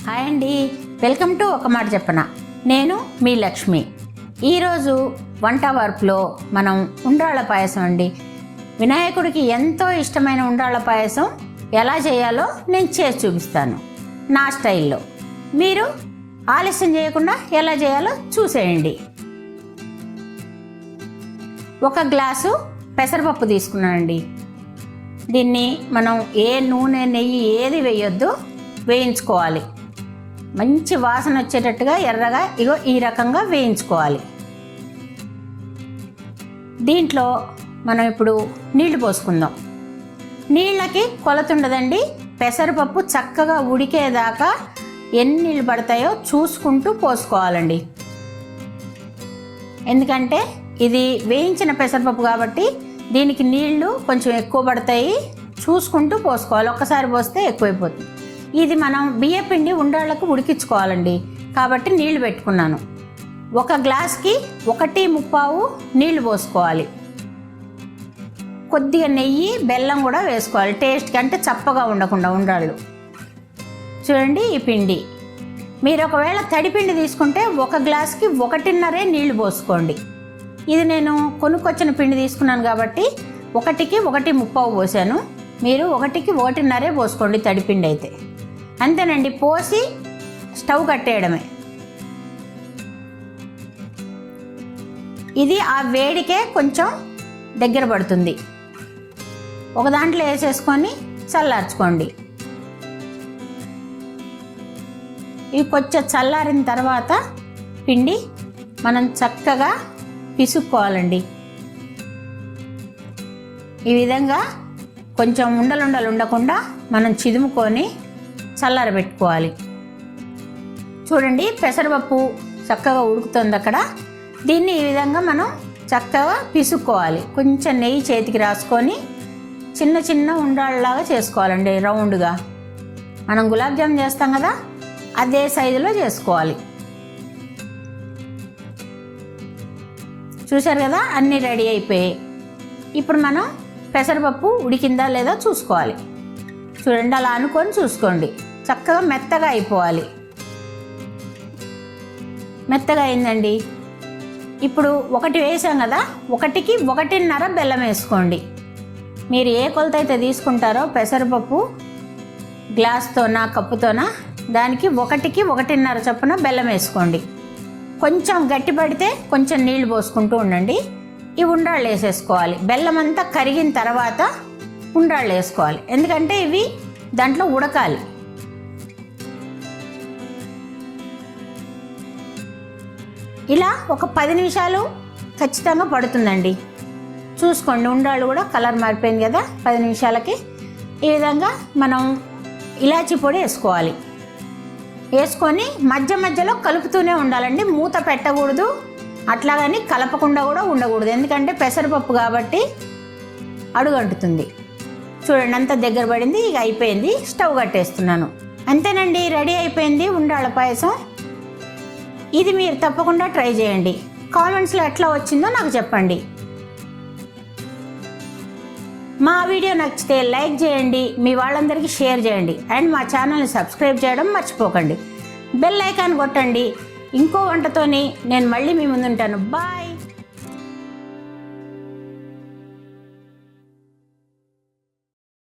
Hi అండి, welcome to ఒక మాట చెప్పన. నేను మీ లక్ష్మి. ఈరోజు వంట వార్పులో మనం ఉండ్రాళ్ళ పాయసం అండి. వినాయకుడికి ఎంతో ఇష్టమైన ఉండ్రాళ్ళ పాయసం ఎలా చేయాలో నేను చేసి చూపిస్తాను నా స్టైల్లో. మీరు ఆలస్యం చేయకుండా ఎలా చేయాలో చూసేయండి. ఒక గ్లాసు పెసరపప్పు తీసుకున్నానండి. దీన్ని మనం ఏ నూనె నెయ్యి ఏది వేయొద్దు, వేయించుకోవాలి. మంచి వాసన వచ్చేటట్టుగా ఎర్రగా ఈ రకంగా వేయించుకోవాలి. దీంట్లో మనం ఇప్పుడు నీళ్లు పోసుకుందాం. నీళ్ళకి కొలత ఉండదండి. పెసరపప్పు చక్కగా ఉడికేదాకా ఎన్ని నీళ్ళు పడతాయో చూసుకుంటూ పోసుకోవాలండి. ఎందుకంటే ఇది వేయించిన పెసరపప్పు కాబట్టి దీనికి నీళ్లు కొంచెం ఎక్కువ పడతాయి. చూసుకుంటూ పోసుకోవాలి. ఒక్కసారి పోస్తే ఎక్కువైపోతుంది. ఇది మనం బియ్యపిండి ఉండ్రాళ్ళకు ఉడికించుకోవాలండి. కాబట్టి నీళ్లు పెట్టుకున్నాను. ఒక గ్లాస్కి 1:3 నీళ్లు పోసుకోవాలి. కొద్దిగా నెయ్యి, బెల్లం కూడా వేసుకోవాలి టేస్ట్కి, అంటే చప్పగా ఉండకుండా ఉండ్రాళ్ళు. చూడండి ఈ పిండి. మీరు ఒకవేళ తడిపిండి తీసుకుంటే ఒక గ్లాస్కి 1.5 నీళ్లు పోసుకోండి. ఇది నేను కొనుక్కొచ్చిన పిండి తీసుకున్నాను కాబట్టి 1కి 1:3 పోసాను. మీరు 1కి 1.5 పోసుకోండి తడిపిండి అయితే. అంతేనండి. పోసి స్టవ్ కట్టేయడమే. ఇది ఆ వేడికే కొంచెం దగ్గర పడుతుంది. ఒక దాంట్లో వేసేసుకొని చల్లార్చుకోండి. ఇవి కొంచెం చల్లారిన తర్వాత పిండి మనం చక్కగా పిసుక్కోవాలండి. ఈ విధంగా కొంచెం ఉండలుండలు ఉండకుండా మనం చిదుముకొని చల్లారబెట్టుకోవాలి. చూడండి పెసరపప్పు చక్కగా ఉడుకుతుంది అక్కడ. దీన్ని ఈ విధంగా మనం చక్కగా పిసుక్కోవాలి. కొంచెం నెయ్యి చేతికి రాసుకొని చిన్న చిన్న ఉండ్రాళ్ళలాగా చేసుకోవాలండి. రౌండ్గా మనం గులాబ్ జామ్ చేస్తాం కదా, అదే సైజులో చేసుకోవాలి. చూశారు కదా, అన్నీ రెడీ అయిపోయాయి. ఇప్పుడు మనం పెసరపప్పు ఉడికిందా లేదా చూసుకోవాలి. చూడండి, అలా అనుకొని చూసుకోండి. చక్కగా మెత్తగా అయిపోవాలి. మెత్తగా అయిందండి. ఇప్పుడు 1 వేసాం కదా, 1కి 1.5 బెల్లం వేసుకోండి. మీరు ఏ కొలత అయితే తీసుకుంటారో పెసరపప్పు గ్లాస్తోనా కప్పుతోనా, దానికి 1కి 1.5 చొప్పున బెల్లం వేసుకోండి. కొంచెం గట్టి పడితే కొంచెం నీళ్లు పోసుకుంటూ ఉండండి. ఈ ఉండ్రాళ్ళు వేసేసుకోవాలి. బెల్లం అంతా కరిగిన తర్వాత ఉండ్రాళ్ళు వేసుకోవాలి. ఎందుకంటే ఇవి దాంట్లో ఉడకాలి. ఇలా ఒక 10 నిమిషాలు ఖచ్చితంగా పడుతుందండి. చూసుకోండి, ఉండ్రాళ్ళు కూడా కలర్ మారిపోయింది కదా 10 నిమిషాలకి. ఈ విధంగా మనం ఇలాచీ పొడి వేసుకోవాలి. వేసుకొని మధ్య మధ్యలో కలుపుతూనే ఉండాలండి. మూత పెట్టకూడదు, అట్లాగని కలపకుండా కూడా ఉండకూడదు. ఎందుకంటే పెసరపప్పు కాబట్టి అడుగంటుతుంది. చూడండి, అంత దగ్గర పడింది. ఇక అయిపోయింది. స్టవ్ కట్టేస్తున్నాను. అంతేనండి, రెడీ అయిపోయింది ఉండ్రాళ్ళ పాయసం. ఇది మీరు తప్పకుండా ట్రై చేయండి. కామెంట్స్లో ఎట్లా వచ్చిందో నాకు చెప్పండి. మా వీడియో నచ్చితే లైక్ చేయండి, మీ వాళ్ళందరికీ షేర్ చేయండి, అండ్ మా ఛానల్ని సబ్స్క్రైబ్ చేయడం మర్చిపోకండి. బెల్ ఐకాన్ కొట్టండి. ఇంకో వంటతోని నేను మళ్ళీ మీ ముందుంటాను. బాయ్.